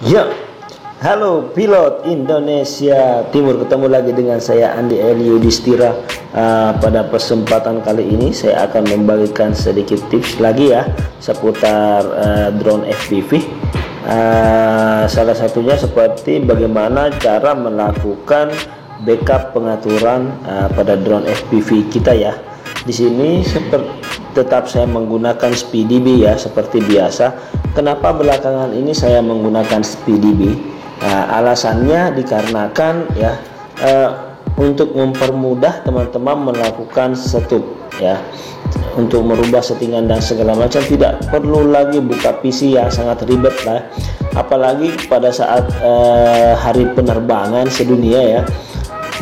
Ya, halo pilot Indonesia Timur, ketemu lagi dengan saya Andi Eli Yudhistira. Pada kesempatan kali ini saya akan membagikan sedikit tips lagi ya seputar drone FPV. Salah satunya seperti bagaimana cara melakukan backup pengaturan pada drone FPV kita ya. Di sini tetap saya menggunakan SpeeDB ya seperti biasa. Kenapa belakangan ini saya menggunakan SpeeDB? Alasannya dikarenakan ya untuk mempermudah teman-teman melakukan setup ya, untuk merubah settingan dan segala macam, tidak perlu lagi buka PC yang sangat ribet lah, apalagi pada saat hari penerbangan sedunia ya.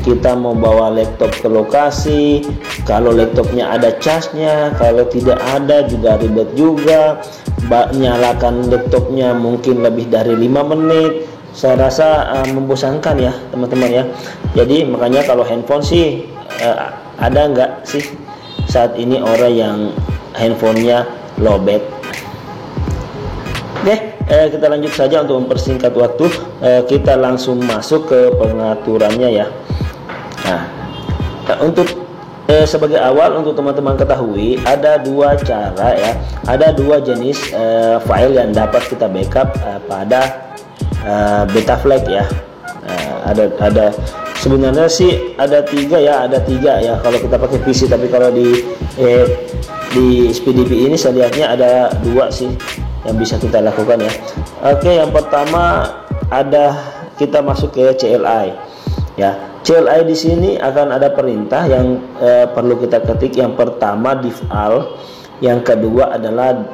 Kita mau bawa laptop ke lokasi, kalau laptopnya ada casnya, kalau tidak ada juga ribet juga. Nyalakan laptopnya mungkin lebih dari 5 menit, saya rasa membosankan ya teman-teman ya. Jadi makanya kalau handphone sih ada nggak sih saat ini orang yang handphonenya lowbat? Oke, kita lanjut saja untuk mempersingkat waktu. Kita langsung masuk ke pengaturannya ya. Nah, untuk sebagai awal untuk teman-teman ketahui ada dua cara ya, ada dua jenis file yang dapat kita backup pada Betaflight ya. Ada sebenarnya sih ada tiga ya, kalau kita pakai PC, tapi kalau di SpeeDB ini saya lihatnya ada dua sih yang bisa kita lakukan ya. Oke, yang pertama kita masuk ke CLI ya. CLI di sini akan ada perintah yang perlu kita ketik. Yang pertama default, yang kedua adalah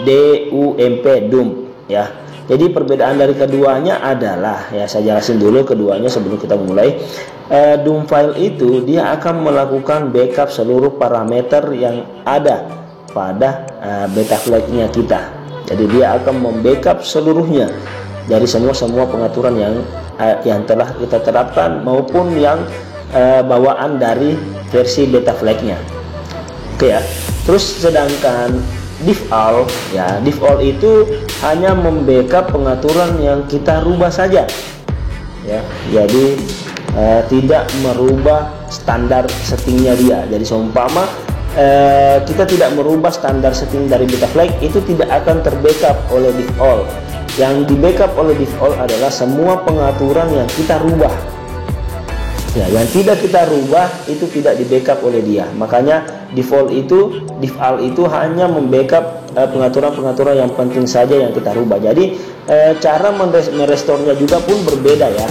dump ya. Jadi perbedaan dari keduanya adalah ya, saya jelasin dulu keduanya sebelum kita mulai. Dump file itu dia akan melakukan backup seluruh parameter yang ada pada Betaflight-nya kita. Jadi dia akan membackup seluruhnya dari semua pengaturan yang telah kita terapkan maupun yang bawaan dari versi Betaflight-nya. Oke ya. Terus sedangkan default ya, default itu hanya membackup pengaturan yang kita rubah saja ya. Jadi tidak merubah standar settingnya dia. Jadi seumpama kita tidak merubah standar setting dari Betaflight, itu tidak akan terbackup oleh default. Yang di backup oleh default adalah semua pengaturan yang kita rubah ya, yang tidak kita rubah itu tidak di backup oleh dia. Makanya default itu hanya membackup pengaturan-pengaturan yang penting saja yang kita rubah. Jadi cara merestorenya juga pun berbeda ya,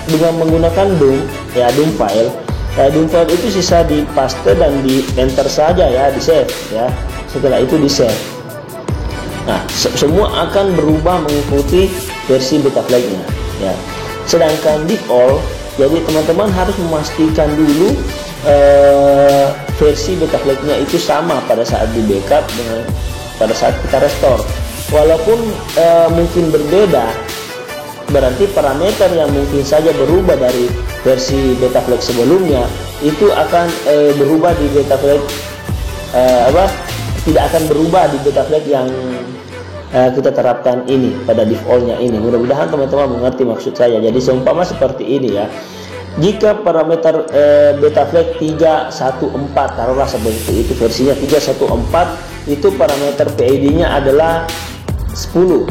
dengan menggunakan dump file. Dump file itu sisa di paste dan di enter saja ya, di save ya. Setelah itu di save. Nah, semua akan berubah mengikuti versi Betaflight-nya ya. Sedangkan default, jadi teman-teman harus memastikan dulu versi Betaflight-nya itu sama pada saat di backup dengan pada saat kita restore. Walaupun mungkin berbeda, berarti parameter yang mungkin saja berubah dari versi Betaflight sebelumnya itu akan berubah di Betaflight tidak akan berubah di Betaflight yang kita terapkan ini pada defaultnya ini. Mudah-mudahan teman-teman mengerti maksud saya. Jadi seumpama seperti ini ya, jika parameter Betaflight 314 taruhlah seperti itu versinya 314, itu parameter PID-nya adalah 10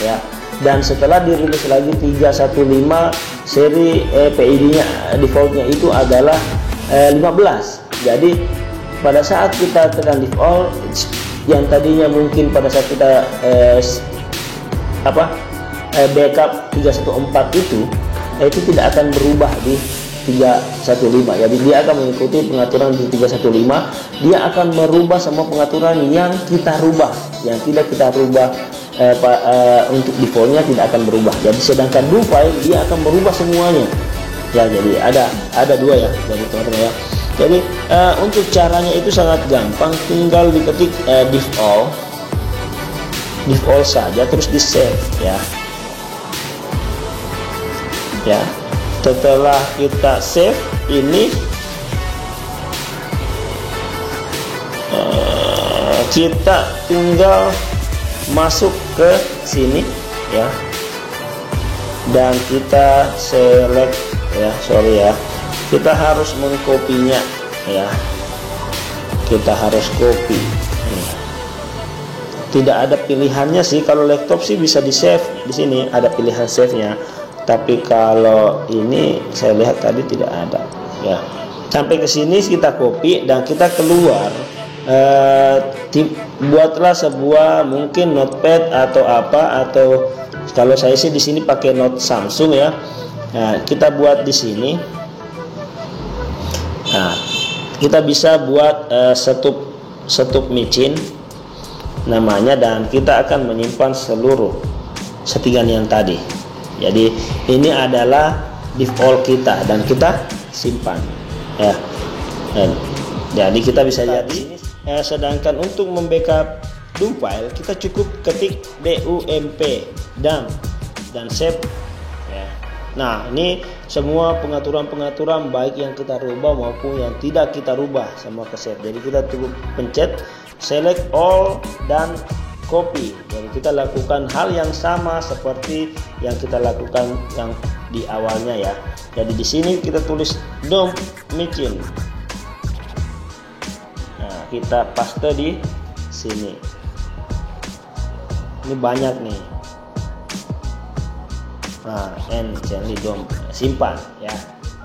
ya, dan setelah dirilis lagi 315 seri PID-nya defaultnya itu adalah 15. Jadi pada saat kita tekan default, yang tadinya mungkin pada saat kita backup 314 itu tidak akan berubah di 315. Jadi dia akan mengikuti pengaturan di 315, dia akan merubah semua pengaturan yang kita rubah, yang tidak kita rubah untuk defaultnya tidak akan berubah. Jadi sedangkan do file dia akan merubah semuanya ya. Jadi ada dua ya, jadi teman-teman ya. Jadi untuk caranya itu sangat gampang, tinggal diketik default saja, terus di save ya. Ya, setelah kita save ini kita tinggal masuk ke sini ya, dan kita select ya, sorry ya, kita harus mengkopinya ya, kita harus copy. Tidak ada pilihannya sih, kalau laptop sih bisa di save, di sini ada pilihan save nya, tapi kalau ini saya lihat tadi tidak ada ya. Sampai ke sini kita copy dan kita keluar, buatlah sebuah mungkin notepad atau apa, atau kalau saya sih di sini pakai note Samsung ya. Nah, kita buat di sini. Nah, kita bisa buat setup micin namanya, dan kita akan menyimpan seluruh settingan yang tadi. Jadi ini adalah default kita dan kita simpan ya. Dan jadi kita bisa lihat di sini. Sedangkan untuk membackup dump file kita cukup ketik dump dump dan save ya. Nah, ini semua pengaturan baik yang kita rubah maupun yang tidak kita rubah semua ke save. Jadi kita cukup pencet select all dan copy. Jadi kita lakukan hal yang sama seperti yang kita lakukan yang di awalnya ya. Jadi di sini kita tulis dump micin. Nah, kita paste di sini. Ini banyak nih. Nah, and gently dump, simpan ya.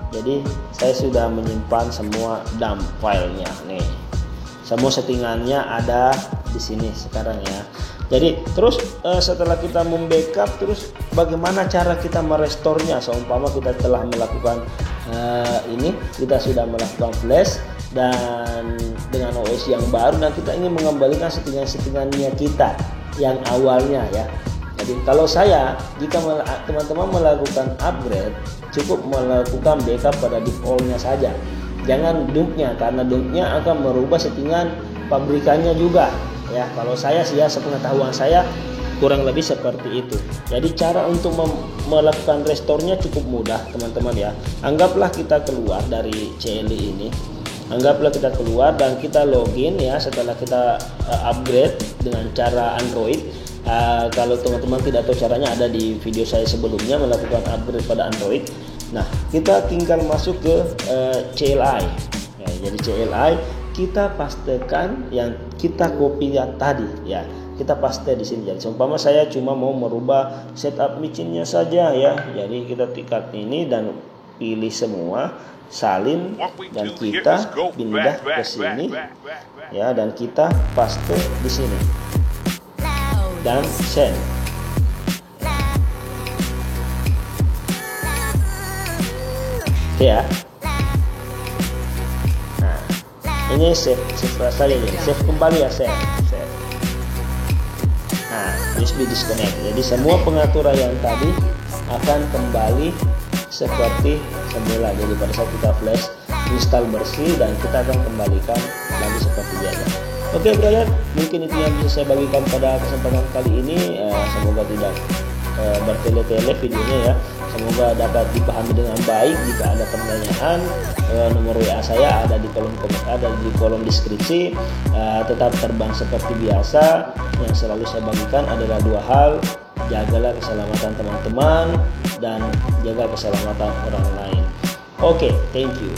Jadi saya sudah menyimpan semua dump filenya nih. Semua settingannya ada di sini sekarang ya. Jadi terus setelah kita membackup, terus bagaimana cara kita merestorenya? Seumpama kita telah melakukan ini, kita sudah melakukan flash dan dengan OS yang baru, dan kita ingin mengembalikan settingan-settingannya kita yang awalnya ya. Jadi kalau saya, jika teman-teman melakukan upgrade, cukup melakukan backup pada defaultnya saja. Jangan dumpnya, karena dumpnya akan merubah settingan pabrikannya juga ya. Kalau saya sih ya, sepengetahuan saya kurang lebih seperti itu. Jadi cara untuk melakukan restore-nya cukup mudah teman-teman ya. Anggaplah kita keluar dari CLI ini, anggaplah kita keluar dan kita login ya, setelah kita upgrade dengan cara Android. Kalau teman-teman tidak tahu caranya, ada di video saya sebelumnya melakukan upgrade pada Android. Nah, kita tinggal masuk ke CLI ya. Jadi CLI kita pastekan yang kita copy tadi ya, kita paste di sini. Jadi seumpama saya cuma mau merubah setup micinnya saja ya, jadi kita tingkat ini dan pilih semua, salin, dan kita pindah ke sini ya, dan kita paste di sini dan send ya. Nah, ini save salin, ini save kembali ya, save. Nah, USB disconnect. Jadi semua pengaturan yang tadi akan kembali seperti semula. Jadi pada saat kita flash, install bersih, dan kita akan kembalikan lagi seperti biasa. Oke brother, mungkin itu yang bisa saya bagikan pada kesempatan kali ini. Semoga tidak bertele-tele videonya ya. Semoga dapat dipahami dengan baik. Jika ada pertanyaan, nomor WA saya ada di kolom komentar, ada di kolom deskripsi. Tetap terbang seperti biasa. Yang selalu saya bagikan adalah dua hal: jagalah keselamatan teman-teman dan jaga keselamatan orang lain. Oke, thank you.